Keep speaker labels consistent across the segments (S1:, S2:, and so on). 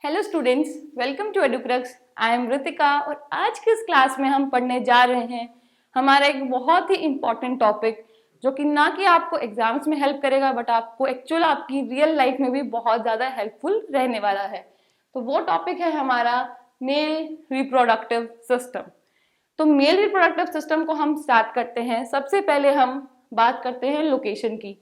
S1: Hello students, welcome to Educrux. I am Ritika और आज की इस क्लास में हम पढ़ने जा रहे हैं हमारा एक बहुत ही इम्पॉर्टेंट टॉपिक जो कि ना कि आपको एग्जाम्स में हेल्प करेगा बट आपको एक्चुअल आपकी रियल लाइफ में भी बहुत ज़्यादा हेल्पफुल रहने वाला है। तो वो टॉपिक है हमारा मेल रिप्रोडक्टिव सिस्टम। तो मेल रिप्रोडक्टिव सिस्टम को हम स्टार्ट करते हैं। सबसे पहले हम बात करते हैं लोकेशन की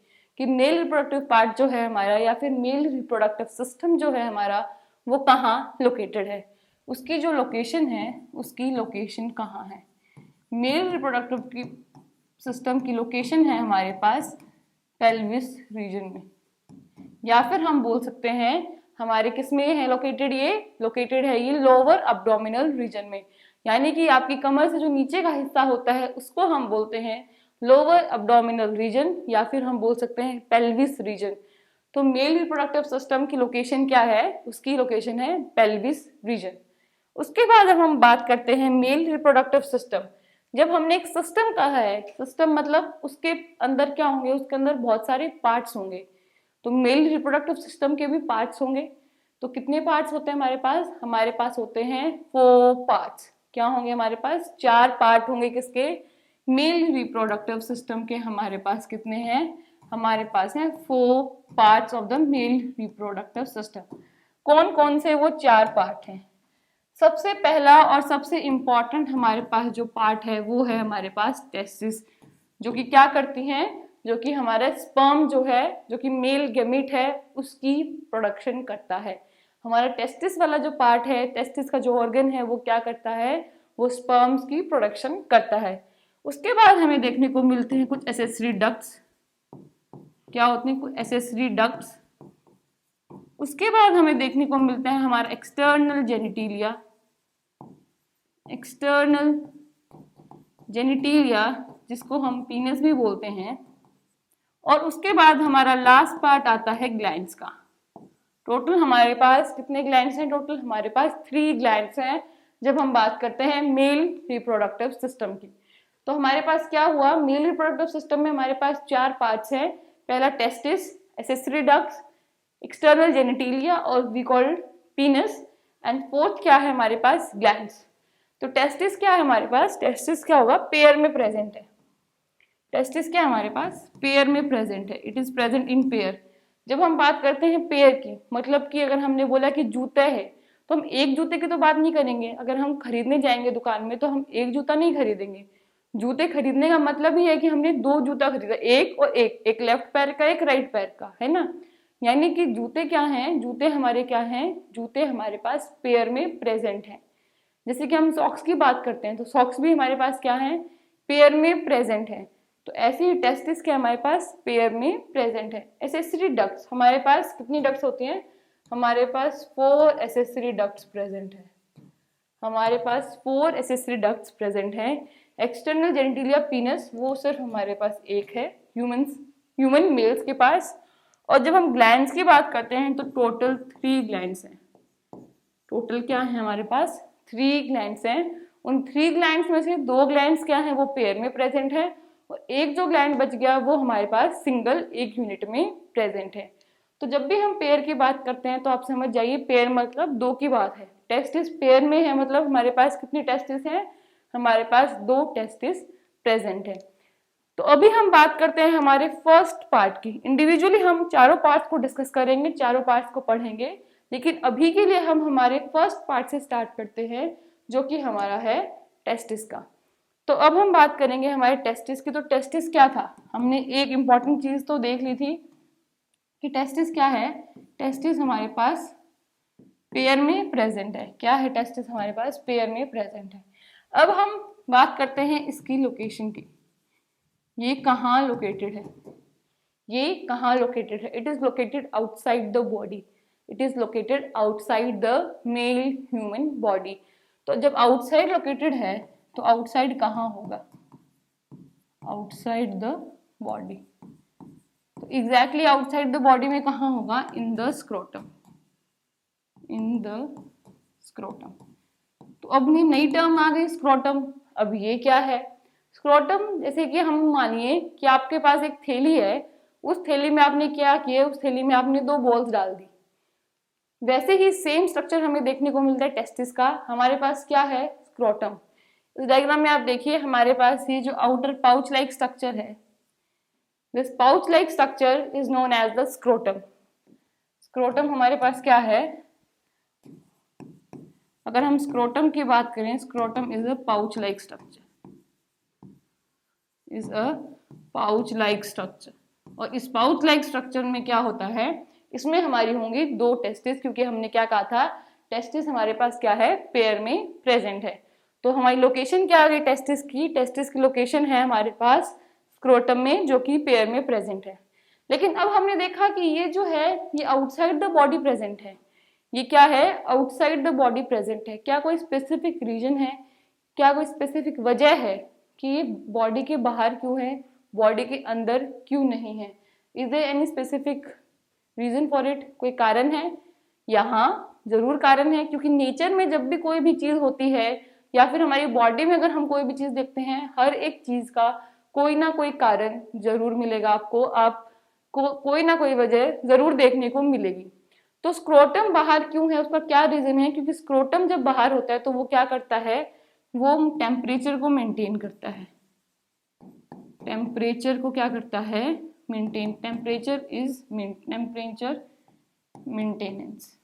S1: कि मेल रिप्रोडक्टिव पार्ट जो है हमारा या फिर मेल रिप्रोडक्टिव सिस्टम जो है हमारा वो कहाँ लोकेटेड है, उसकी जो लोकेशन है उसकी लोकेशन कहाँ है। मेल रिप्रोडक्टिव की सिस्टम की लोकेशन है हमारे पास पेल्विस रीजन में, या फिर हम बोल सकते हैं हमारे किस में है लोकेटेड, ये लोकेटेड है ये लोअर अब्डोमिनल रीजन में, यानी कि आपकी कमर से जो नीचे का हिस्सा होता है उसको हम बोलते हैं लोअर अब्डोमिनल रीजन या फिर हम बोल सकते हैं पेल्विस रीजन। तो मेल रिप्रोडक्टिव सिस्टम की लोकेशन क्या है, उसकी लोकेशन है पेल्विस रीजन। उसके बाद अब हम बात करते हैं मेल रिप्रोडक्टिव सिस्टम। जब हमने एक सिस्टम कहा है, सिस्टम मतलब उसके अंदर क्या होंगे, उसके अंदर बहुत सारे पार्ट्स होंगे। तो मेल रिप्रोडक्टिव सिस्टम के भी पार्ट्स होंगे। तो कितने पार्ट्स होते हैं हमारे पास होते हैं 4 पार्ट्स। क्या होंगे हमारे पास? 4 पार्ट होंगे। किसके? मेल रिप्रोडक्टिव सिस्टम के हमारे पास कितने हैं? हमारे पास हैं 4 parts of the male reproductive system. कौन कौन से वो 4 पार्ट हैं? सबसे पहला और सबसे इंपॉर्टेंट हमारे पास जो पार्ट है वो है हमारे पास टेस्टिस, जो कि क्या करती हैं, जो कि हमारा स्पर्म जो है, जो कि मेल गैमीट है, उसकी प्रोडक्शन करता है। हमारा टेस्टिस वाला जो पार्ट है, टेस्टिस का जो ऑर्गन है वो क्या करता है, वो स्पर्म्स की प्रोडक्शन करता है। उसके बाद हमें देखने को मिलते हैं कुछ एसेसरी डक्ट्स। क्या होते हैं? कुछ एसेसरी डक्ट्स। उसके बाद हमें देखने को मिलता है हमारा एक्सटर्नल जेनिटिलिया। एक्सटर्नल जेनिटिलिया जिसको हम पीनस भी बोलते हैं। और उसके बाद हमारा लास्ट पार्ट आता है ग्लैंड्स का। टोटल हमारे पास कितने ग्लैंड्स हैं? टोटल हमारे पास 3 ग्लैंड्स हैं जब हम बात करते हैं मेल रिप्रोडक्टिव सिस्टम की। तो हमारे पास क्या हुआ, मेल रिप्रोडक्टिव सिस्टम में हमारे पास 4 पार्ट्स हैं। पहला testis, accessory ducts, external genitalia और we called penis, and fourth क्या है हमारे पास? ग्लैंड्स। तो टेस्टिस क्या है हमारे पास? टेस्टिस क्या होगा? पेयर में प्रेजेंट है। टेस्टिस क्या हमारे पास? पेयर में प्रेजेंट है। It is present in pair. जब हम बात करते हैं पेयर की, मतलब कि अगर हमने बोला कि जूता है तो हम एक जूते की तो बात नहीं करेंगे। अगर हम खरीदने जाएंगे दुकान में तो हम एक जूता नहीं खरीदेंगे। जूते खरीदने का मतलब ही है कि हमने 2 जूता खरीदा, एक और एक लेफ्ट पैर का, एक राइट पैर का, है ना। यानी कि जूते क्या हैं? जूते हमारे क्या हैं? जूते हमारे पास पेयर में प्रेजेंट हैं। जैसे कि हम सॉक्स की बात करते हैं तो सॉक्स भी हमारे पास क्या है? पेयर में प्रेजेंट है। तो ऐसे ही टेस्टिस क्या हमारे पास? पेयर में प्रेजेंट है। एसेसरी डक्ट्स हमारे पास कितनी डक्ट्स होती हैं? हमारे पास 4 एसेसरी डक्ट्स प्रेजेंट है। हमारे पास 4 एसेसरी डक्ट्स प्रेजेंट हैं। एक्सटर्नल जेनिटिलिया पीनस वो सिर्फ हमारे पास एक है ह्यूमन मेल्स के पास। और जब हम ग्लैंड्स की बात करते हैं तो टोटल 3 ग्लैंड्स हैं। टोटल क्या है हमारे पास? 3 ग्लैंड्स हैं। उन 3 ग्लैंड्स में से 2 ग्लैंड्स क्या है? वो पेयर में प्रेजेंट है और एक जो ग्लैंड बच गया वो हमारे पास सिंगल एक यूनिट में प्रेजेंट है। तो जब भी हम पेयर की बात करते हैं तो आप समझ जाइए पेयर मतलब 2 की बात है। टेस्टिस पेयर में है मतलब हमारे पास कितनी टेस्टिस है? हमारे पास 2 टेस्टिस प्रेजेंट है। तो अभी हम बात करते हैं हमारे फर्स्ट पार्ट की। इंडिविजुअली हम चारों पार्ट्स को डिस्कस करेंगे, चारों पार्ट्स को पढ़ेंगे, लेकिन अभी के लिए हम हमारे फर्स्ट पार्ट से स्टार्ट करते हैं जो कि हमारा है टेस्टिस का। तो अब हम बात करेंगे हमारे टेस्टिस की। तो टेस्टिस क्या था? हमने एक इंपॉर्टेंट चीज तो देख ली थी कि टेस्टिस क्या है। टेस्टिस हमारे पास पेयर में प्रेजेंट है। क्या है? टेस्टिस हमारे पास पेयर में प्रेजेंट है। अब हम बात करते हैं इसकी लोकेशन की। ये कहाँ लोकेटेड है? ये कहाँ लोकेटेड है? It is located outside the body. It is located outside the male human body. तो जब आउटसाइड लोकेटेड है तो आउटसाइड कहाँ होगा? Outside the body. तो एग्जैक्टली आउटसाइड द बॉडी में कहाँ होगा? In the scrotum. In the scrotum. तो अब नई टर्म आ गई स्क्रोटम। अब ये क्या है? स्क्रोटम जैसे कि हम मानिए कि आपके पास एक थैली है, उस थैली में आपने क्या किया? उस थैली में आपने 2 बॉल्स डाल दी। वैसे ही सेम स्ट्रक्चर हमें देखने को मिलता है टेस्टिस का। हमारे पास क्या है, स्क्रोटम। इस डायग्राम में आप देखिए हमारे पास ये जो आउटर पाउच लाइक स्ट्रक्चर है, this pouch like structure is known as the scrotum. Scrotum हमारे पास क्या है, अगर हम स्क्रोटम की बात करें, scrotum is a pouch like structure, is a pouch like structure. और इस पाउच लाइक स्ट्रक्चर में क्या होता है, इसमें हमारी होंगी दो टेस्टिस, क्योंकि हमने क्या कहा था, टेस्टिस हमारे पास क्या है, पेयर में प्रेजेंट है। तो हमारी लोकेशन क्या आ गई टेस्टिस की, टेस्टिस की लोकेशन है हमारे पास स्क्रोटम में, जो कि पेयर में प्रेजेंट है। लेकिन अब हमने देखा कि ये जो है ये आउटसाइड द बॉडी प्रेजेंट है। ये क्या है, आउटसाइड द बॉडी प्रेजेंट है। क्या कोई स्पेसिफिक रीजन है, क्या कोई स्पेसिफिक वजह है कि ये बॉडी के बाहर क्यों है, बॉडी के अंदर क्यों नहीं है? Is there any specific reason for it? कोई कारण है? यहाँ जरूर कारण है, क्योंकि नेचर में जब भी कोई भी चीज होती है या फिर हमारी बॉडी में अगर हम कोई भी चीज देखते हैं, हर एक चीज का कोई ना कोई कारण जरूर मिलेगा आपको कोई ना कोई वजह जरूर देखने को मिलेगी। तो स्क्रोटम बाहर क्यों है, उसका क्या रीजन है? क्योंकि स्क्रोटम जब बाहर होता है तो वो क्या करता है, वो टेम्परेचर को मेंटेन करता है। टेम्परेचर को क्या करता है, maintain. Temperature maintenance.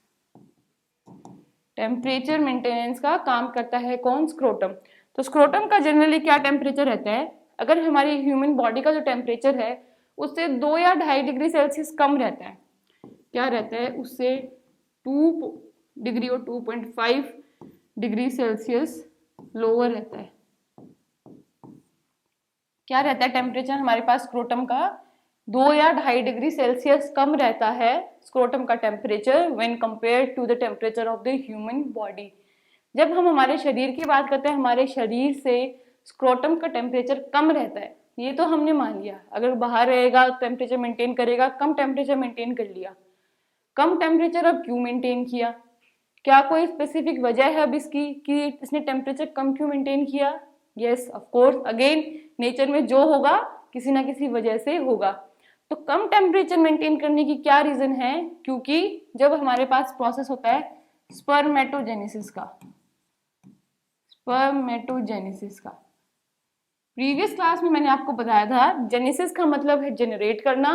S1: Temperature maintenance का काम करता है कौन, स्क्रोटम। तो स्क्रोटम का जनरली क्या टेम्परेचर रहता है, अगर हमारी ह्यूमन बॉडी का जो टेम्परेचर है उससे 2 या 2.5 डिग्री सेल्सियस कम रहता है। क्या रहता है, उससे 2 डिग्री और 2.5 डिग्री सेल्सियस लोअर रहता है। क्या रहता है टेम्परेचर हमारे पास स्क्रोटम का, 2 या 2.5 डिग्री सेल्सियस कम रहता है स्क्रोटम का temperature when compared to the temperature of the human body. जब हम हमारे शरीर की बात करते हैं, हमारे शरीर से स्क्रोटम का टेम्परेचर कम रहता है, ये तो हमने मान लिया। अगर बाहर रहेगा टेम्परेचर मेंटेन करेगा, कम टेम्परेचर मेंटेन कर लिया। कम टेम्परेचर अब क्यों मेंटेन किया, क्या कोई स्पेसिफिक वजह है अब इसकी कि इसने टेम्परेचर कम क्यों मेंटेन किया? Yes of course, again nature में जो होगा किसी ना किसी वजह से होगा। तो कम टेम्परेचर मेंटेन करने की क्या रीजन है, क्योंकि जब हमारे पास प्रोसेस होता है स्पर्मेटोजेनेसिस का, प्रीवियस क्लास में मैंने आपको बताया था जेनेसिस का मतलब है जनरेट करना,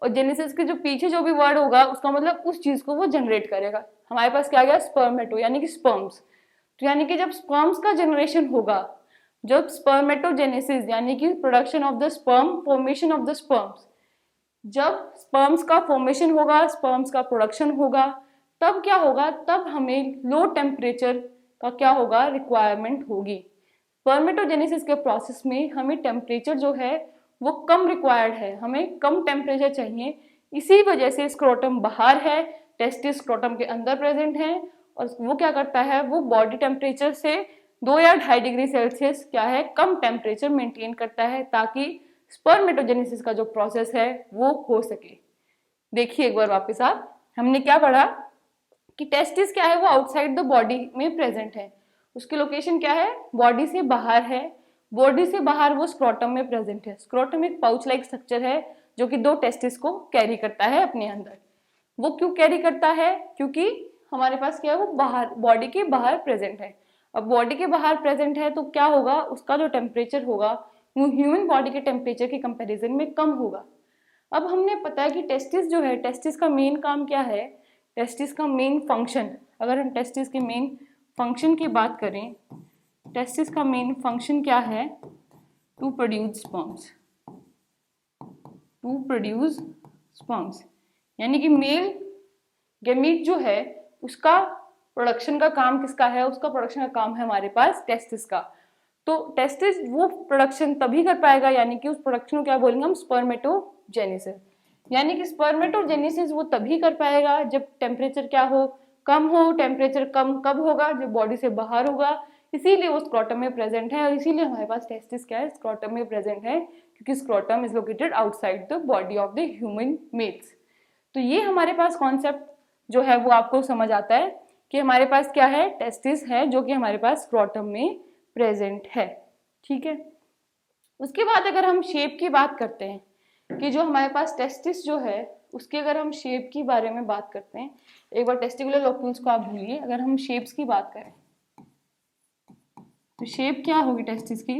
S1: और जेनेसिस के जो पीछे जो भी वर्ड होगा उसका मतलब उस चीज को वो जनरेट करेगा। हमारे पास क्या गया, स्पर्मेटो यानी कि स्पर्म्स। तो यानी कि जब स्पर्म्स का जनरेशन होगा, जब स्पर्मेटोजेनेसिस यानी कि production of the sperm, formation of the sperms, जब स्पर्म्स का फॉर्मेशन होगा, स्पर्म्स का प्रोडक्शन होगा, तब क्या होगा, तब हमें लो टेम्परेचर का क्या होगा, रिक्वायरमेंट होगी। स्पर्मेटोजेनेसिस के प्रोसेस में हमें टेम्परेचर जो है वो कम रिक्वायर्ड है, हमें कम टेम्परेचर चाहिए। इसी वजह से स्क्रोटम बाहर है, टेस्टिस स्क्रोटम के अंदर प्रेजेंट है, और वो क्या करता है, वो बॉडी टेम्परेचर से 2 या 2.5 डिग्री सेल्सियस क्या है, कम टेम्परेचर मेंटेन करता है, ताकि स्पर्मेटोजेनेसिस का जो प्रोसेस है वो हो सके। देखिए एक बार वापस आप, हमने क्या पढ़ा कि टेस्टिस क्या है, वो आउटसाइड द बॉडी में प्रेजेंट है, उसकी लोकेशन क्या है, बॉडी से बाहर है। बॉडी से बाहर वो स्क्रोटम में प्रेजेंट है। स्क्रोटम एक पाउच लाइक स्ट्रक्चर है जो कि 2 टेस्टिस को कैरी करता है अपने अंदर। वो क्यों कैरी करता है, क्योंकि हमारे पास क्या है, वो बाहर, बॉडी के बाहर प्रेजेंट है। अब बॉडी के बाहर प्रेजेंट है तो क्या होगा, उसका जो टेम्परेचर होगा वो ह्यूमन बॉडी के टेम्परेचर के कंपैरिजन में कम होगा। अब हमने पता है कि टेस्टिस जो है, टेस्टिस का मेन काम क्या है, टेस्टिस का मेन फंक्शन, अगर हम टेस्टिस के मेन फंक्शन की बात करें, टेस्टिस का मेन फंक्शन क्या है, टू प्रोड्यूस स्पर्म्स, यानी कि मेल गैमीट जो है उसका प्रोडक्शन का काम किसका है, उसका प्रोडक्शन का काम है हमारे पास टेस्टिस का। तो टेस्टिस वो प्रोडक्शन तभी कर पाएगा, यानी कि उस प्रोडक्शन को क्या बोलेंगे हम, स्पर्मेटोजेनेसिस। यानी कि स्पर्मेटोजेनेसिस वो तभी कर पाएगा जब टेम्परेचर क्या हो, कम हो। टेम्परेचर कम कब होगा, जब बॉडी से बाहर होगा, इसीलिए वो स्क्रोटम में प्रेजेंट है, और इसीलिए हमारे पास टेस्टिस क्या है, स्क्रोटम में प्रेजेंट है, क्योंकि scrotum is located outside the body of the human mails. तो ये हमारे पास कॉन्सेप्ट जो है वो आपको समझ आता है कि हमारे पास क्या है, टेस्टिस है जो कि हमारे पास स्क्रोटम में प्रेजेंट है। ठीक है, उसके बाद अगर हम शेप की बात करते हैं कि जो हमारे पास टेस्टिस जो है उसके अगर हम शेप के बारे में बात करते हैं एक बार टेस्टिकुलर लोक्यूल्स को आप भूलिए। अगर हम शेप्स की बात करें तो शेप क्या होगी टेस्टिस की?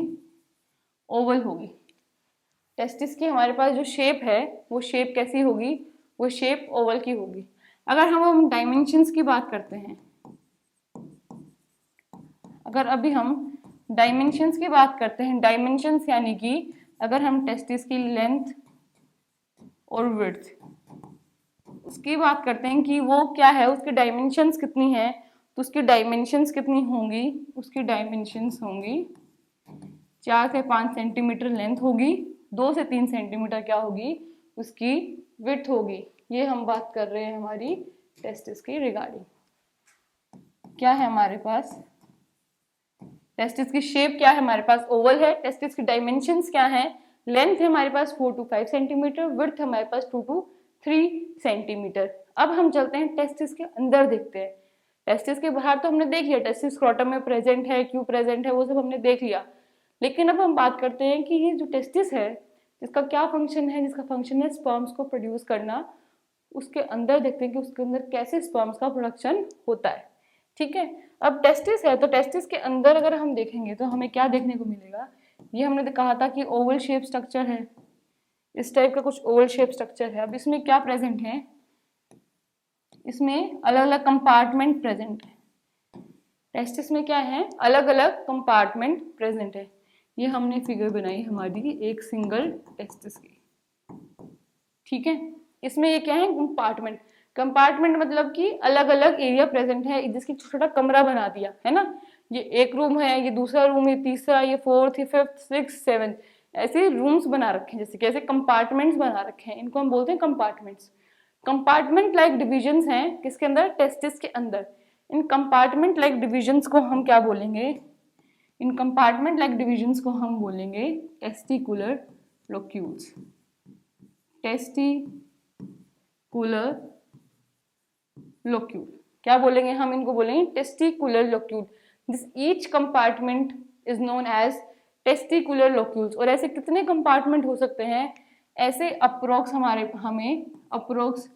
S1: ओवल होगी। टेस्टिस की हमारे पास जो शेप है वो शेप कैसी होगी? वो शेप ओवल की होगी। अगर हम डायमेंशंस की बात करते हैं, अगर अभी हम डायमेंशंस की बात करते हैं, डायमेंशंस यानी कि अगर हम टेस्टिस की लेंथ और विड्थ उसकी बात करते हैं कि वो क्या है, उसकी डायमेंशंस कितनी है, तो उसकी डायमेंशंस कितनी होंगी? उसकी डायमेंशंस होंगी 4 से 5 सेंटीमीटर लेंथ होगी, 2 से 3 सेंटीमीटर क्या होगी? उसकी विड्थ होगी। ये हम बात कर रहे हैं हमारी टेस्टिस की रिगार्डिंग। क्या है हमारे पास? टेस्टिस की शेप क्या है हमारे पास? ओवल है। टेस्टिस की डायमेंशंस क्या है? लेंथ है हमारे पास 4 to 5 सेंटीमीटर, विड्थ हमारे पास 2 to 3 सेंटीमीटर। अब हम चलते हैं टेस्टिस के अंदर, देखते हैं। टेस्टिस के बाहर तो हमने देख लिया, टेस्टिस स्क्रोटम में प्रेजेंट है, क्यों प्रेजेंट है, वो सब हमने देख लिया। लेकिन अब हम बात करते हैं कि ये जो टेस्टिस है जिसका क्या फंक्शन है? जिसका फंक्शन है स्पर्म्स को प्रोड्यूस करना। उसके अंदर देखते हैं कि उसके अंदर कैसे स्पर्म्स का प्रोडक्शन होता है। ठीक है, अब टेस्टिस है तो टेस्टिस के अंदर अगर हम देखेंगे तो हमें क्या देखने को मिलेगा? ये हमने कहा था कि ओवल शेप स्ट्रक्चर है, इस टाइप का कुछ ओवल शेप स्ट्रक्चर है। अब इसमें क्या प्रेजेंट है? इसमें अलग अलग कंपार्टमेंट प्रेजेंट है। टेस्टिस में क्या है? अलग अलग कंपार्टमेंट प्रेजेंट है। ये हमने फिगर बनाई हमारी एक सिंगल टेस्टिस की। ठीक है, इसमें ये क्या है? कंपार्टमेंट। कंपार्टमेंट मतलब कि अलग अलग एरिया प्रेजेंट है, जिसकी छोटा कमरा बना दिया है ना। ये एक रूम है, ये दूसरा रूम, ये तीसरा, ये फोर्थ, ये फिफ्थ, सिक्स, सेवन, ऐसे रूम्स बना रखे हैं, जैसे कैसे कंपार्टमेंट्स बना रखे हैं। इनको हम बोलते हैं कंपार्टमेंट्स। कंपार्टमेंट लाइक डिविजन्स हैं किसके अंदर? टेस्टिस के अंदर। इन कंपार्टमेंट लाइक डिविजन्स को हम क्या बोलेंगे? इन कंपार्टमेंट लाइक डिविजन्स को हम बोलेंगे टेस्टिकुलर लोक्यूल्स। टेस्टिकुलर लोक्यूल क्या बोलेंगे हम? इनको बोलेंगे testicular locule. This each compartment is known as testicular locules. और ऐसे कितने कंपार्टमेंट हो सकते हैं? ऐसे अप्रोक्स हमें अप्रोक्स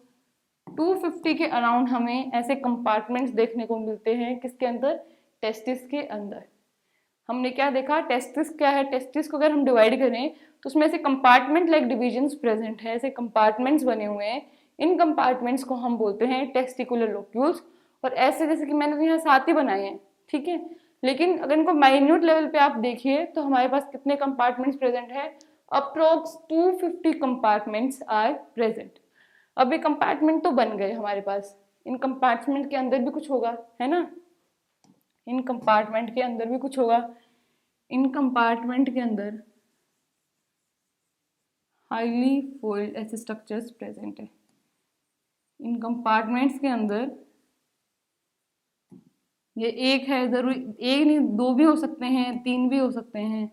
S1: 250 के अराउंड हमें ऐसे कंपार्टमेंट्स देखने को मिलते हैं। किसके अंदर? टेस्टिस के अंदर। हमने क्या देखा? टेस्टिस क्या है? टेस्टिस को अगर हम डिवाइड करें तो उसमें ऐसे कंपार्टमेंट लाइक डिविजन्स प्रेजेंट है, ऐसे कंपार्टमेंट्स बने हुए हैं। इन कंपार्टमेंट्स को हम बोलते हैं टेस्टिकुलर लोक्यूल्स। और ऐसे जैसे कि मैंने यहाँ 7 ही बनाए हैं, ठीक है। लेकिन अगर इनको माइन्यूट लेवल पे आप देखिए तो हमारे पास कितने कंपार्टमेंट्स प्रेजेंट है? Approx 250 compartments are present. अब ये कंपार्टमेंट तो बन गए हमारे पास, इन कंपार्टमेंट के अंदर भी कुछ होगा, है ना। इन कंपार्टमेंट के अंदर भी कुछ होगा। इन कंपार्टमेंट के अंदर हाईली फोल्ड ऐसे स्ट्रक्चर्स प्रेजेंट है। इन कंपार्टमेंट्स के अंदर ये एक है, जरूर एक नहीं, 2 भी हो सकते हैं, 3 भी हो सकते हैं,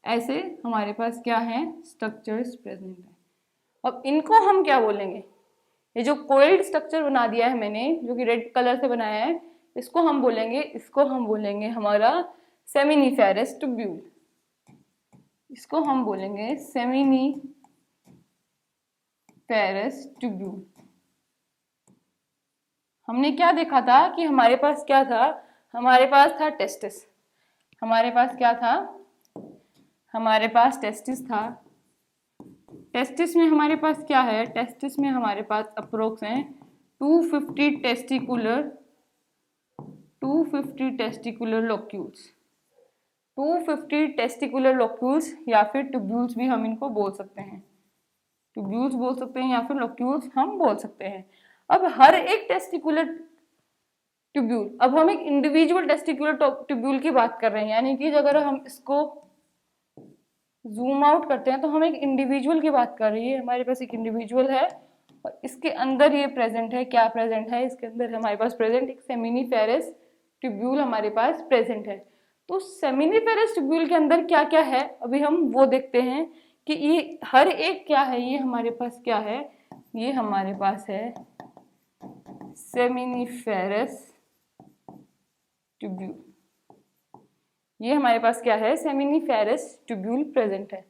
S1: ऐसे हमारे पास क्या है? स्ट्रक्चर्स प्रेजेंट है। अब इनको हम क्या बोलेंगे? ये जो कोइल्ड स्ट्रक्चर बना दिया है मैंने, जो कि रेड कलर से बनाया है, इसको हम बोलेंगे हमारा सेमिनिफेरस ट्यूब्यूल। इसको हम बोलेंगे सेमिनिफेरस ट्यूब्यूल। हमने क्या देखा था कि हमारे पास क्या था? हमारे पास था टेस्टिस। हमारे पास क्या था? हमारे पास टेस्टिस था। टेस्टिस में हमारे पास क्या है? टेस्टिस में हमारे पास अप्रोक्स हैं 250 टेस्टिकुलर लोक्यूल्स। 250 टेस्टिकुलर लोक्यूल्स या फिर ट्यूब्यूल्स भी हम इनको बोल सकते हैं। ट्यूब्यूल्स बोल सकते हैं या फिर लोक्यूल्स हम बोल सकते हैं। अब हर एक टेस्टिकुलर ट्यूब्यूल, अब हम एक इंडिविजुअल टेस्टिकुलर ट्यूब्यूल की बात कर रहे हैं, यानी कि अगर हम इसको जूम आउट करते हैं तो हम एक इंडिविजुअल की बात कर रही है। हमारे पास एक इंडिविजुअल है और इसके अंदर ये प्रेजेंट है। क्या प्रेजेंट है? इसके अंदर हमारे पास प्रेजेंट एक सेमिनिफेरस ट्यूब्यूल हमारे पास प्रेजेंट है। तो सेमिनिफेरस ट्यूब्यूल के अंदर क्या क्या है अभी हम वो देखते हैं कि ये हर एक क्या है। ये हमारे पास क्या है? ये हमारे पास है सेमिनिफेरस ट्यूब्यूल। ये हमारे पास क्या है? सेमिनिफेरस ट्यूब्यूल प्रेजेंट है।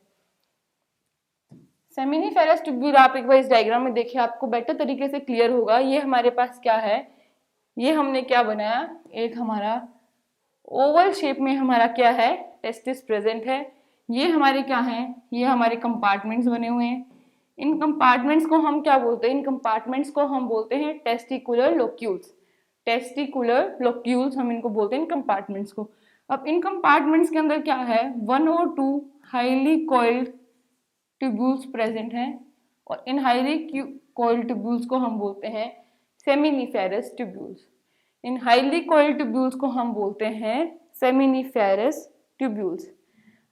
S1: सेमिनिफेरस ट्यूब्यूल आप एक बार इस डायग्राम में देखिए, आपको बेटर तरीके से क्लियर होगा। ये हमारे पास क्या है? ये हमने क्या बनाया, एक हमारा ओवल शेप में हमारा क्या है, टेस्टिस प्रेजेंट है। ये हमारे क्या हैं, ये हमारे कंपार्टमेंट्स बने हुए हैं। इन कंपार्टमेंट्स को हम क्या बोलते हैं, इन कंपार्टमेंट्स को हम बोलते हैं टेस्टिकुलर लोक्यूल्स। टेस्टिकुलर लोक्यूल्स हम इनको बोलते हैं, इन कंपार्टमेंट्स को। अब इन कंपार्टमेंट्स के अंदर क्या है, 1 और 2 हाईली कॉइल्ड ट्यूब्यूल्स प्रेजेंट हैं, और इन हाईली कॉइल्ड ट्यूब्यूल्स को हम बोलते हैं सेमिनिफेरस ट्यूब्यूल्स। इन हाईली कॉइल्ड ट्यूब्यूल्स को हम बोलते हैं सेमिनिफेरस ट्यूब्यूल्स।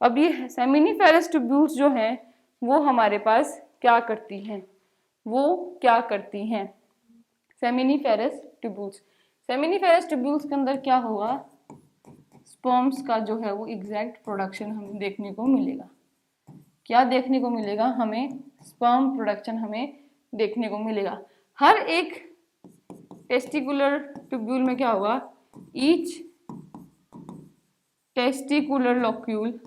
S1: अब ये सेमिनिफेरस ट्यूब्यूल्स जो हैं वो हमारे पास क्या करती हैं, वो क्या करती हैं, सेमिनिफेरस ट्यूब्यूल्स। सेमिनिफेरस ट्यूब्यूल्स के अंदर क्या होगा, स्पर्म्स का जो है वो एग्जैक्ट प्रोडक्शन हमें देखने को मिलेगा। क्या देखने को मिलेगा, हमें स्पर्म प्रोडक्शन हमें देखने को मिलेगा। हर एक टेस्टिकुलर ट्यूब्यूल में क्या होगा, each testicular locule,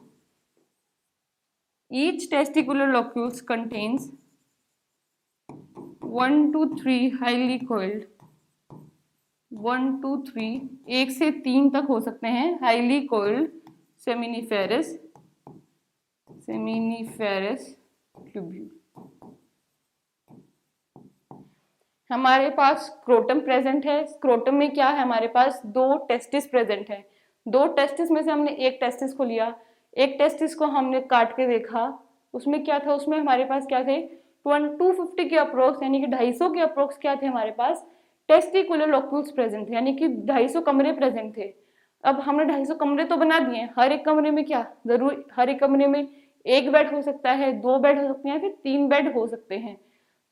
S1: each testicular locules contains 1 to 3 highly coiled, 1 to 3 1 से 3 तक हो सकते हैं हाईली कॉइल्ड सेमिनिफेरस ट्यूब्यूल। हमारे पास स्क्रोटम प्रेजेंट है। स्क्रोटम में क्या है, हमारे पास 2 टेस्टिस प्रेजेंट है। 2 टेस्टिस में से हमने एक टेस्टिस को लिया, एक टेस्टिस को हमने काट के देखा, उसमें क्या था, उसमें हमारे पास क्या थे 250 के अप्रोक्स यानी कि 250 के अप्रोक्स क्या थे हमारे पास टेस्टिकुलर लोक्यूल्स प्रेजेंट थे, यानी कि 250 कमरे प्रेजेंट थे। अब हमने 250 कमरे तो बना दिए, हर एक कमरे में क्या जरूर, हर एक कमरे में 1 बेड हो सकता है, 2 बेड हो सकते हैं, फिर 3 बेड हो सकते हैं।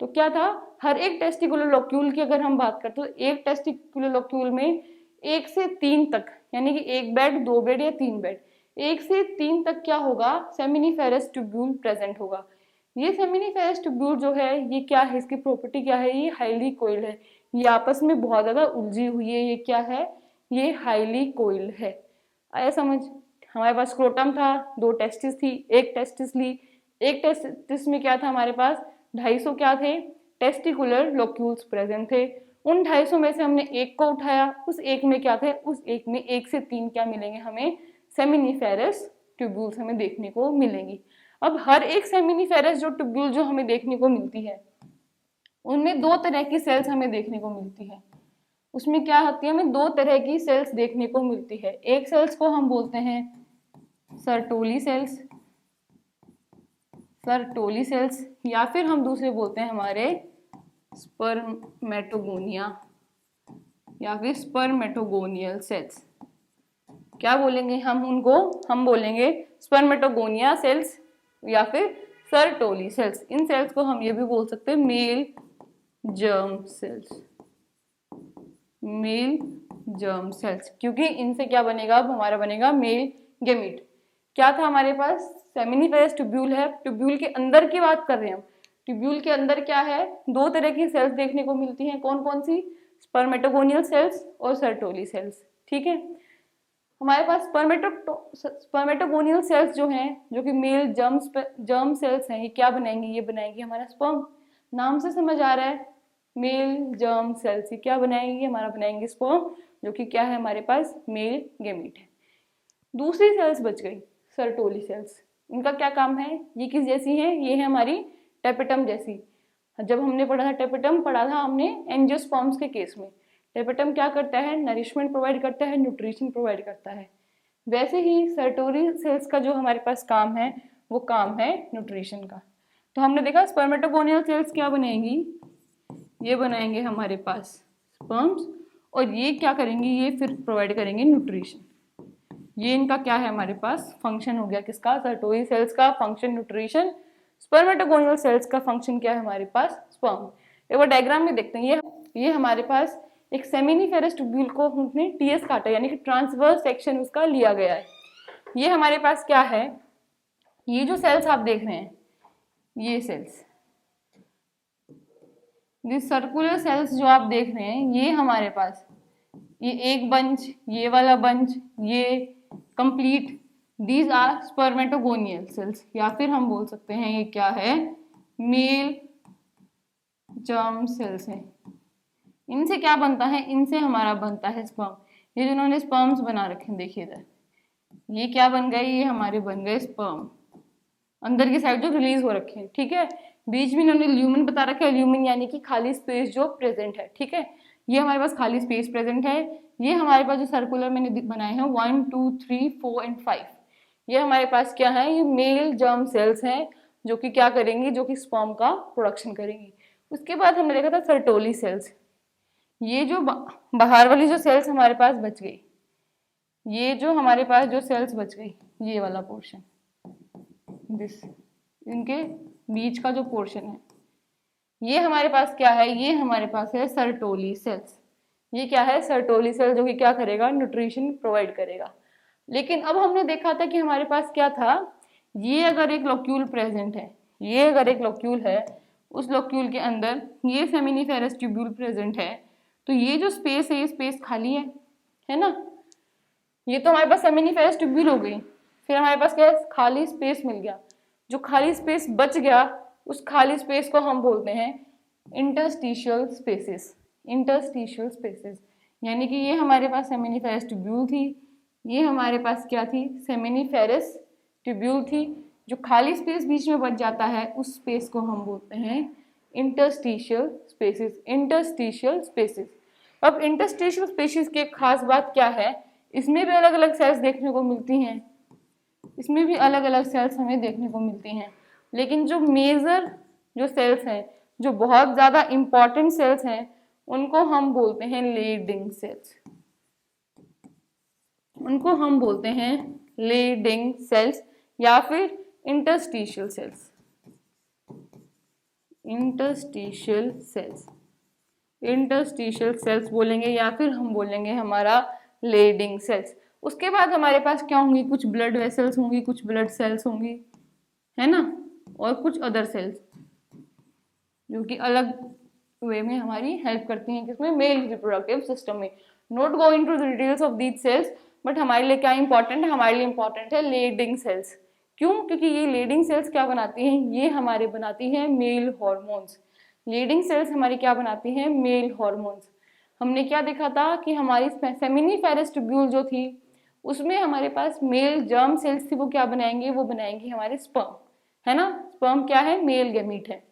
S1: तो क्या था, हर एक टेस्टिकुलर लोक्यूल की अगर हम बात करते तो एक टेस्टिकुलर लोक्यूल में 1 से 3 तक यानी कि 1 बेड, 2 बेड या 3 बेड, 1 से 3 तक क्या होगा, सेमिनिफेरस ट्यूब्यूल प्रेजेंट होगा। ये सेमिनिफेरस ट्यूब्यूल जो है ये क्या है, इसकी प्रॉपर्टी क्या है, ये हाईली कोइल्ड है, ये आपस में बहुत ज्यादा उलझी हुई है, ये क्या है, ये हाईली कोइल्ड है। आया समझ। हमारे पास स्क्रोटम था, 2 टेस्टिस थी, एक टेस्टिस ली, एक टेस्टिस में क्या था हमारे पास 250 क्या थे टेस्टिकुलर लोक्यूल्स प्रेजेंट थे। उन 250 में से हमने एक को उठाया, उस एक में क्या थे, उस एक में 1 से 3 क्या मिलेंगे हमें, सेमिनिफेरस ट्यूब्यूल्स हमें देखने को मिलेंगी। अब हर एक सेमिनिफेरस जो ट्यूब्यूल जो हमें देखने को मिलती है उनमें 2 तरह की सेल्स हमें देखने को मिलती है। उसमें क्या होती है, हमें 2 तरह की सेल्स देखने को मिलती है। एक सेल्स को हम बोलते हैं सर्टोली सेल्स, सर्टोली सेल्स, या फिर हम दूसरे बोलते हैं हमारे स्पर्मेटोगोनिया या फिर स्पर्मेटोगोनियल सेल्स। क्या बोलेंगे हम उनको, हम बोलेंगे स्पर्मेटोगोनिया सेल्स या फिर सर्टोली सेल्स। इन सेल्स को हम ये भी बोल सकते हैं male germ cells, male germ cells, क्योंकि इनसे क्या बनेगा, अब हमारा बनेगा मेल गेमीट। क्या था हमारे पास, सेमिनिफेरस ट्यूब्यूल है, ट्यूब्यूल के अंदर की बात कर रहे हैं हम। ट्यूब्यूल के अंदर क्या है, 2 तरह की सेल्स देखने को मिलती हैं, कौन कौन सी, स्पर्मेटोगोनियल सेल्स और सर्टोली सेल्स। ठीक है, हमारे पास स्पर्मेटोगोनियल सेल्स जो हैं, जो कि मेल जर्म सेल्स हैं, ये क्या बनाएंगे, ये बनाएंगे हमारा स्पर्म। नाम से समझ आ रहा है, मेल जर्म सेल्स ये क्या बनाएंगे, हमारा बनाएंगे स्पर्म, जो कि क्या है हमारे पास मेल गेमीट है। दूसरी सेल्स बच गई सर्टोली सेल्स। इनका क्या काम है, ये किस जैसी है, ये है हमारी टेपेटम जैसी। जब हमने पढ़ा था टेपेटम, पढ़ा था हमने एंजियोस्पर्म्स के केस में। टेपेटम क्या करता है, नरिशमेंट प्रोवाइड करता है, न्यूट्रिशन प्रोवाइड करता है। वैसे ही सर्टोली सेल्स का जो हमारे पास काम है वो काम है न्यूट्रिशन का। तो हमने देखा स्पर्मेटोगोनियल सेल्स क्या बनाएंगी, ये बनाएंगे हमारे पास स्पर्म्स, और ये क्या करेंगे, ये फिर प्रोवाइड करेंगे न्यूट्रिशन। ये इनका क्या है हमारे पास फंक्शन हो गया, किसका, सर्टोली सेल्स का फंक्शन न्यूट्रिशन, स्पर्मेटोगोनियल सेल्स का फंक्शन क्या है हमारे पास स्पर्म। एक बार डायग्राम में देखते हैं, ये हमारे पास एक सेमिनिफेरस ट्यूब्यूल को हमने टीएस काटा यानी कि ट्रांसवर्स सेक्शन उसका लिया गया है। ये हमारे पास क्या है, ये जो सेल्स आप देख रहे हैं, ये सेल्स, ये सर्कुलर सेल्स जो आप देख रहे हैं, ये हमारे पास ये एक बंच, ये वाला बंच, ये complete, these are spermatogonial cells, या फिर हम बोल सकते हैं ये क्या है, मेल जर्म सेल्स हैं। इनसे क्या बनता है, इनसे हमारा बनता है स्पर्म। ये जिन्होंने स्पर्म्स बना रखे हैं देखिए इधर, ये क्या बन गए, ये हमारे बन गए स्पर्म, अंदर की साइड जो रिलीज हो रखे हैं, ठीक है। बीच में इन्होंने ल्यूमेन बता रखा है, ल्यूमेन यानी कि खाली स्पेस जो प्रेजेंट है, ठीक है। ये हमारे पास खाली स्पेस प्रेजेंट है। ये हमारे पास जो सर्कुलर मैंने बनाए हैं 1 2 3 4 एंड 5, ये हमारे पास क्या है, ये मेल जर्म सेल्स हैं जो कि क्या करेंगी, जो कि स्पर्म का प्रोडक्शन करेंगी। उसके बाद हमने देखा था सर्टोली सेल्स, ये जो बाहर वाली जो सेल्स हमारे पास बच गई, ये जो हमारे पास जो सेल्स बच गई, ये वाला पोर्शन, दिस, इनके बीच का जो पोर्शन है, ये हमारे पास क्या है, ये हमारे पास है सर्टोली सेल्स। ये क्या है, सर्टोली सेल, जो कि क्या करेगा, न्यूट्रिशन प्रोवाइड करेगा। लेकिन अब हमने देखा था कि हमारे पास क्या था, ये अगर एक लोक्यूल प्रेजेंट है, ये अगर एक लोक्यूल है, उस लोक्यूल के अंदर ये सेमिनिफेरस ट्यूब्यूल प्रेजेंट है, तो ये जो स्पेस है, ये स्पेस खाली है ना। ये तो हमारे पास सेमिनिफेरस ट्यूब्यूल हो गई, फिर हमारे पास क्या है, खाली स्पेस मिल गया। जो खाली स्पेस बच गया, उस खाली स्पेस को हम बोलते हैं इंटरस्टिशियल स्पेसेस। इंटरस्टिशियल स्पेसेस यानी कि ये हमारे पास सेमिनिफेरस ट्यूब्यूल थी, ये हमारे पास क्या थी, सेमिनिफेरस ट्यूब्यूल थी। जो खाली स्पेस बीच में बच जाता है, उस स्पेस को हम बोलते हैं इंटरस्टिशियल स्पेसेस। Interstitial spaces. अब इंटरस्टिशियल स्पेसेस की एक खास बात क्या है, इसमें भी अलग अलग सेल्स देखने को मिलती हैं, इसमें भी अलग अलग सेल्स हमें देखने को मिलती हैं। लेकिन जो मेजर जो सेल्स हैं, जो बहुत ज़्यादा इंपॉर्टेंट सेल्स हैं, उनको हम बोलते हैं लीडिंग सेल्स। उनको हम बोलते हैं लीडिंग सेल्स या फिर interstitial cells. Interstitial cells, interstitial cells बोलेंगे या फिर हम बोलेंगे हमारा लीडिंग सेल्स। उसके बाद हमारे पास क्या होंगी, कुछ ब्लड वेसल्स होंगी, कुछ ब्लड सेल्स होंगी, है ना, और कुछ अदर सेल्स जो कि अलग वे में हमारी हेल्प करती हैं, किसमें, मेल रिप्रोडक्टिव सिस्टम में। Not go into the details of these cells, but हमारे लिए क्या इंपॉर्टेंट है, हमारे लिए इंपॉर्टेंट है लीडिंग सेल्स। क्यों, क्योंकि ये लीडिंग सेल्स क्या बनाती हैं, ये हमारे बनाती हैं मेल हॉर्मोन्स। लीडिंग सेल्स हमारी क्या बनाती हैं, मेल हॉर्मोन्स। हमने क्या देखा था कि हमारी सेमिनिफेरस ट्यूब्यूल जो थी, उसमें हमारे पास मेल जर्म सेल्स थी, वो क्या बनाएंगे, वो बनाएंगे हमारे स्पर्म, है ना। स्पर्म क्या है, मेल गैमीट है।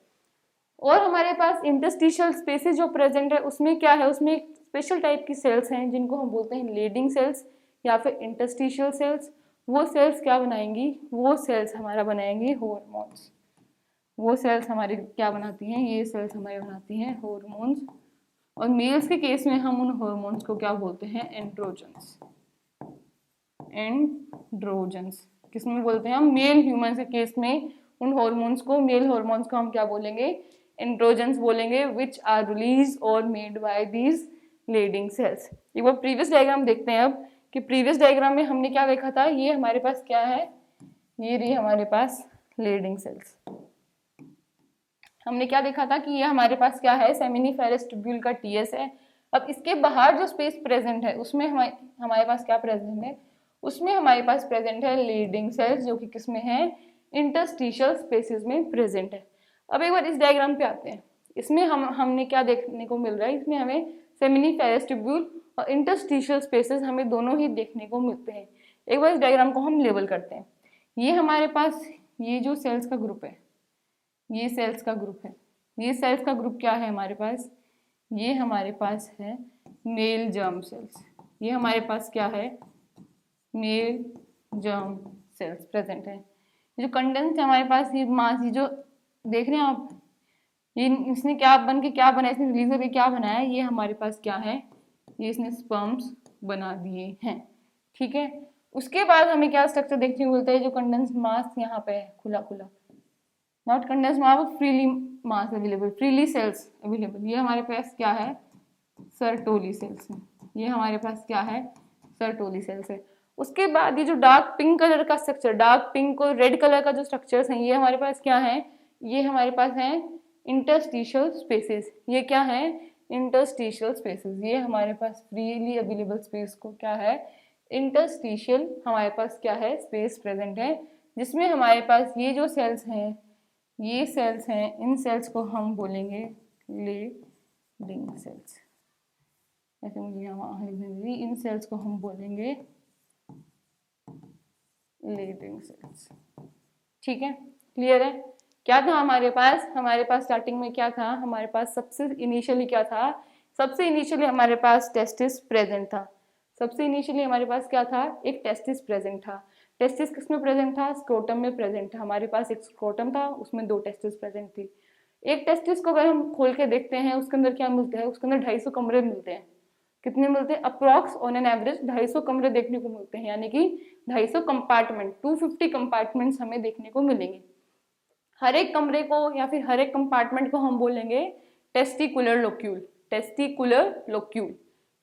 S1: और हमारे पास इंटरस्टिशियल स्पेसेस जो प्रेजेंट है, उसमें क्या है, उसमें एक स्पेशल टाइप की सेल्स हैं जिनको हम बोलते हैं लीडिंग सेल्स या फिर इंटरस्टिशियल सेल्स। वो सेल्स क्या बनाएंगी, वो सेल्स हमारा बनाएंगी हॉर्मोन्स। वो सेल्स हमारे क्या बनाती हैं, ये सेल्स हमारे बनाती हैं हॉर्मोन्स। और मेल्स के केस में हम उन हॉर्मोन्स को क्या बोलते हैं, एंड्रोजन्स। एंड्रोजन्स किसमें बोलते हैं हम, मेल ह्यूमन के केस में उन हॉर्मोन्स को, मेल हॉर्मोन्स को हम क्या बोलेंगे, एंड्रोजन्स बोलेंगे, विच आर रिलीज और made by these leading cells. एक बार प्रीवियस डायग्राम देखते हैं अब, कि प्रीवियस डायग्राम में हमने क्या देखा था, ये हमारे पास क्या है, ये रही हमारे पास लीडिंग सेल्स। हमने क्या देखा था कि ये हमारे पास क्या है, सेमिनिफेरस ट्यूब्यूल का टीएस है। अब इसके बाहर जो स्पेस प्रेजेंट है, उसमें हमारे पास क्या प्रेजेंट है, उसमें हमारे पास प्रेजेंट है लीडिंग सेल्स, जो कि किसमें है, इंटरस्टिशियल स्पेसेस में प्रेजेंट है। अब एक बार इस डायग्राम पे आते हैं, इसमें हमने क्या देखने को मिल रहा है, इसमें हमें सेमिनिफेरस ट्यूब्यूल और इंटरस्टिशियल स्पेसेस हमें दोनों ही देखने को मिलते हैं। एक बार इस डायग्राम को हम लेबल करते हैं। ये हमारे पास ये जो सेल्स का ग्रुप है, ये सेल्स का ग्रुप है, ये सेल्स का ग्रुप क्या है हमारे पास, ये हमारे पास है मेल जर्म सेल्स। ये हमारे पास क्या है, मेल जर्म सेल्स प्रेजेंट है। जो कंडेंस है हमारे पास, ये मास, ये जो देख रहे हैं आप, ये इसने क्या बन के क्या बना, इसने रिलीज होकर क्या बनाया, ये हमारे पास क्या है, ये इसने स्पर्म्स बना दिए हैं, ठीक है। उसके बाद हमें क्या स्ट्रक्चर देखने को मिलता है, जो कंडेंस मास यहाँ पे है, खुला खुला, not condense mass, freely mass available, freely cells available. ये हमारे पास क्या है, सर्टोली सेल्स है। ये हमारे पास क्या है, सर्टोली सेल्स है। उसके बाद ये जो डार्क पिंक कलर का स्ट्रक्चर, डार्क पिंक और रेड कलर का जो स्ट्रक्चर्स हैं, ये हमारे पास क्या है, ये हमारे पास है इंटरस्टिशियल स्पेसेस। ये क्या है, इंटरस्टिशियल स्पेसेस। ये हमारे पास फ्रीली अवेलेबल स्पेस को क्या है, इंटरस्टिशियल हमारे पास क्या है, स्पेस प्रेजेंट है, जिसमें हमारे पास ये जो सेल्स हैं, ये सेल्स हैं, इन सेल्स को हम बोलेंगे लीडिंग सेल्स। ऐसे मुझे यहाँ लिखने दीजिए, इन सेल्स को हम बोलेंगे लीडिंग सेल्स। ठीक है, क्लियर है? क्या था हमारे पास स्टार्टिंग में क्या था हमारे पास? सबसे इनिशियली क्या था? सबसे इनिशियली हमारे पास टेस्टिस प्रेजेंट था। सबसे इनिशियली हमारे पास क्या था? एक टेस्टिस प्रेजेंट था। टेस्टिस किसमें प्रेजेंट था? स्क्रोटम में प्रेजेंट था। हमारे पास एक स्क्रोटम था, उसमें 2 टेस्टिस प्रेजेंट थी। एक टेस्टिस को अगर हम खोल के देखते हैं उसके अंदर क्या मिलता है? उसके अंदर 250 कमरे मिलते हैं। कितने मिलते हैं? अप्रॉक्स ऑन एन एवरेज 250 कमरे देखने को मिलते हैं, यानी कि 250 कंपार्टमेंट, 250 कंपार्टमेंट्स हमें देखने को मिलेंगे। हर एक कमरे को या फिर हर एक कंपार्टमेंट को हम बोलेंगे टेस्टिकुलर लोक्यूल। टेस्टिकुलर लोक्यूल,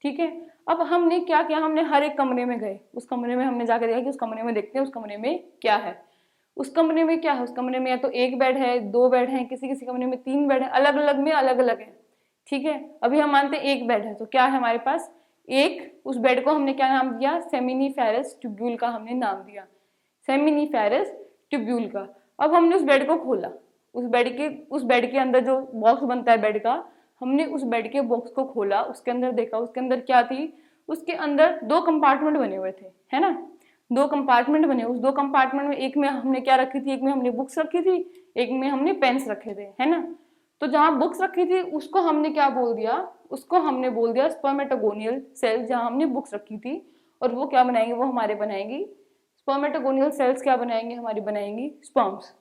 S1: ठीक है। अब हमने क्या किया? हमने हर एक कमरे में गए, उस कमरे में हमने जाकर देखा कि उस कमरे में देखते हैं उस कमरे में क्या है। उस कमरे में क्या है? उस कमरे में या तो 1 बेड है, 2 बेड है, किसी किसी कमरे में 3 बेड है, अलग अलग में अलग अलग है। ठीक है, अभी हम मानते हैं 1 बेड है, तो क्या है हमारे पास? एक, उस बेड को हमने क्या नाम दिया? सेमिनिफेरस ट्यूब्यूल का हमने नाम दिया, सेमिनिफेरस ट्यूब्यूल का। अब हमने उस बेड को खोला, उस बेड के अंदर जो बॉक्स बनता है बेड का, हमने उस बेड के बॉक्स को खोला, उसके अंदर देखा, उसके अंदर क्या थी? उसके अंदर 2 कंपार्टमेंट बने हुए थे, है ना? 2 कंपार्टमेंट बने। उस 2 कंपार्टमेंट में एक में हमने क्या रखी थी? एक में हमने बुक्स रखी थी, एक में हमने पेन्स रखे थे, है ना? तो जहां बुक्स रखी थी उसको हमने क्या बोल दिया? उसको हमने बोल दिया स्पर्मेटोगोनियल सेल। जहां हमने बुक्स रखी थी, और वो क्या बनाएंगे? वो हमारे बनाएंगी स्पर्मेटोगोनियल सेल्स। क्या बनाएंगे? हमारी बनाएंगी स्पर्म्स।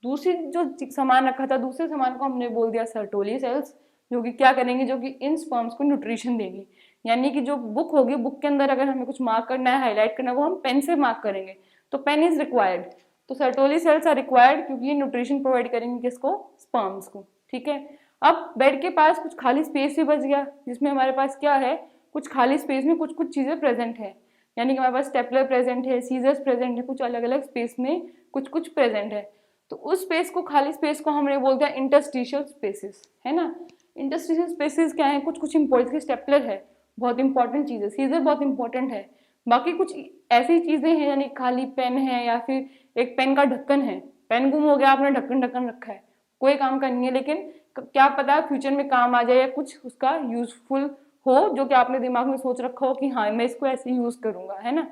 S1: दूसरी जो सामान रखा था, दूसरे सामान को हमने बोल दिया सर्टोली सेल्स, जो कि क्या करेंगे? जो कि इन स्पर्म्स को न्यूट्रिशन देगी। यानी कि जो बुक होगी, बुक के अंदर अगर हमें कुछ मार्क करना है, हाईलाइट करना है, वो हम पेन से मार्क करेंगे, तो पेन इज रिक्वायर्ड। तो सर्टोली सेल्स आर रिक्वायर्ड क्योंकि ये न्यूट्रिशन प्रोवाइड करेंगे किसको? स्पर्म्स को। ठीक है, अब बेड के पास कुछ खाली स्पेस भी बच गया, जिसमें हमारे पास क्या है? कुछ खाली स्पेस में कुछ कुछ चीजें प्रेजेंट है, यानी कि हमारे पास स्टेपलर प्रेजेंट है, सीजर्स प्रेजेंट है, कुछ अलग अलग स्पेस में कुछ कुछ प्रेजेंट है। तो उस स्पेस को, खाली स्पेस को हमने बोल दिया इंटरस्टिशियल स्पेसेस, है ना? इंटरस्टिशियल स्पेसेस क्या है? कुछ कुछ इंपॉर्टेंट, स्टेपलर है, बहुत इंपॉर्टेंट चीज है, सीजर बहुत इंपॉर्टेंट है। बाकी कुछ ऐसी चीजें हैं, यानी खाली पेन है, या फिर एक पेन का ढक्कन है, पेन गुम हो गया, आपने ढक्कन रखा है, कोई काम का नहीं है, लेकिन क्या पता फ्यूचर में काम आ जाए या कुछ उसका यूजफुल हो, जो कि आपने दिमाग में सोच रखा हो कि हाँ मैं इसको ऐसे यूज करूंगा, है ना?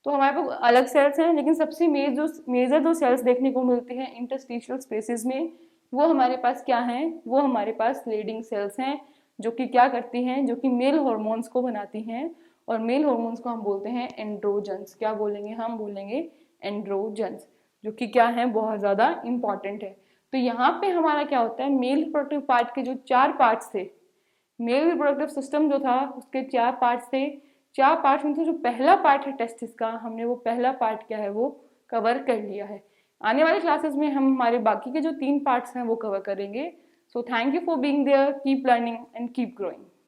S1: तो हमारे पास अलग सेल्स हैं, लेकिन सबसे मेजर जो सेल्स देखने को मिलती हैं इंटरस्टिशियल स्पेसेस में, वो हमारे पास क्या हैं? वो हमारे पास लीडिंग सेल्स हैं, जो कि क्या करती हैं? जो कि मेल हॉर्मोन्स को बनाती हैं, और मेल हॉर्मोन्स को हम बोलते हैं एंड्रोजन्स। क्या बोलेंगे? हम बोलेंगे एंड्रोजन्स, जो कि क्या है? बहुत ज्यादा इंपॉर्टेंट है। तो यहाँ पे हमारा क्या होता है? मेल रिप्रोडक्टिव पार्ट के जो 4 पार्ट्स थे, मेल रिप्रोडक्टिव सिस्टम जो था उसके 4 पार्ट्स थे। 4 पार्ट्स में से जो पहला पार्ट है टेस्टिस का, हमने वो पहला पार्ट क्या है? वो कवर कर लिया है। आने वाले क्लासेस में हम हमारे बाकी के जो 3 पार्ट्स हैं वो कवर करेंगे। So thank you for being there, keep learning and keep growing.